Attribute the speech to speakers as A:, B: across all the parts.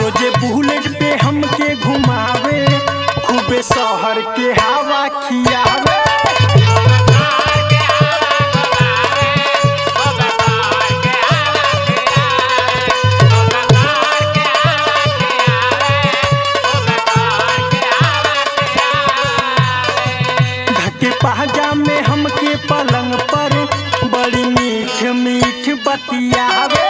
A: रोजे बुलेट पे हमके घुमावे, खूबे शहर के हवा खियावे। ढके पहजा में हमके पलंग पर बड़ी मीठ मीठ बतियावे।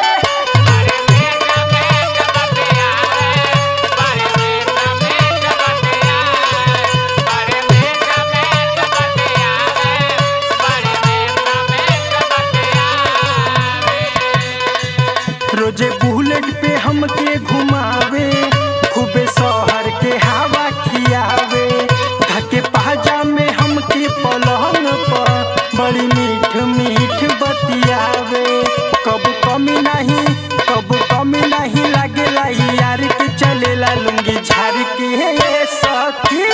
A: रोजे बुलेट पे हमके घुमावे, खूबे शहर के हवा खियावे। ढके पहजा में हमके पलंग पर बड़ी मीठ मीठ बतियावे। कब कमी नहीं लागेला यार के, चलेला लुंगी झाड़ के सखी।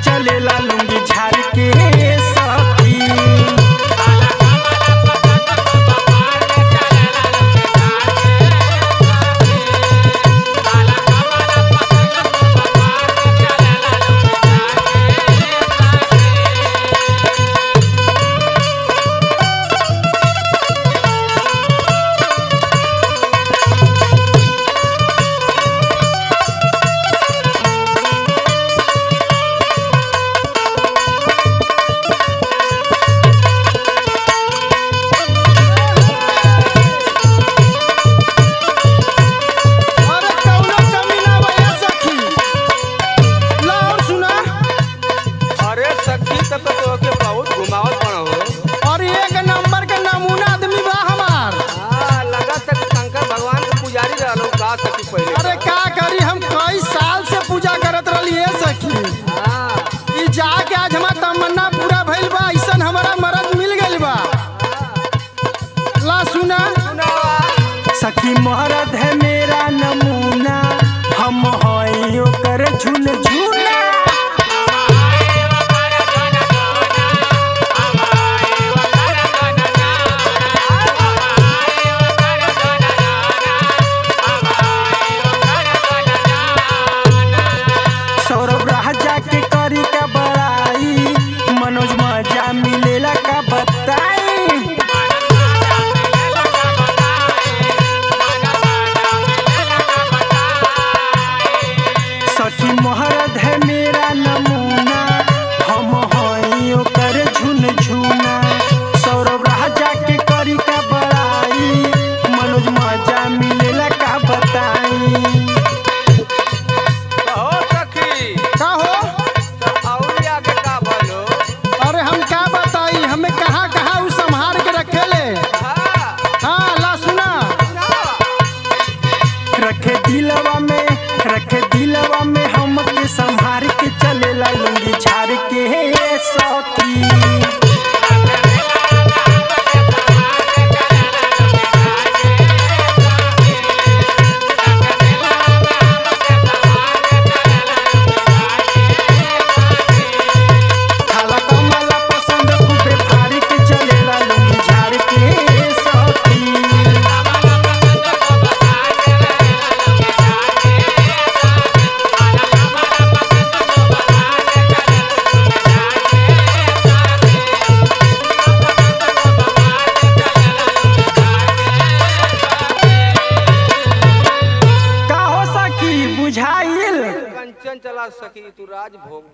A: चलेला लुंगी झाड़ के सखी।
B: और एक नंबर का नमूना आदमी बा हमार।
C: लगा तक शंकर भगवान के पुजारी रहलो का सखी पहले।
B: अरे का करी, हम कई साल से पूजा करत रही है सखी। ई जाके आज हमार तमन्ना पूरा भइल बा, ऐसन हमारा मरद मिल गइल बा। ला सुना
A: सखी मरद है मेरा नमूना, हम हई ओकर झुनझुना। सौरभ राजा के करी का बड़ाई, मनोज मजा मिलेला का बताई। सखी मरद है मेरा नमूना, हम हई ओकर झुनझुना। सौरभ राजा के करी का बड़ाई, मनोज मजा मिलेला का बताई।
B: का हो?
C: आगे का भलो?
B: अरे हम का बताई, हमें कहाँ कहाँ उ संभाल के रखेले। हाँ ला सुना।
A: रखे दिलवा में हमके संभार के, चलेला लुंगी झाड़ के सखी।
C: कंचन चला सकी तू राज भोग।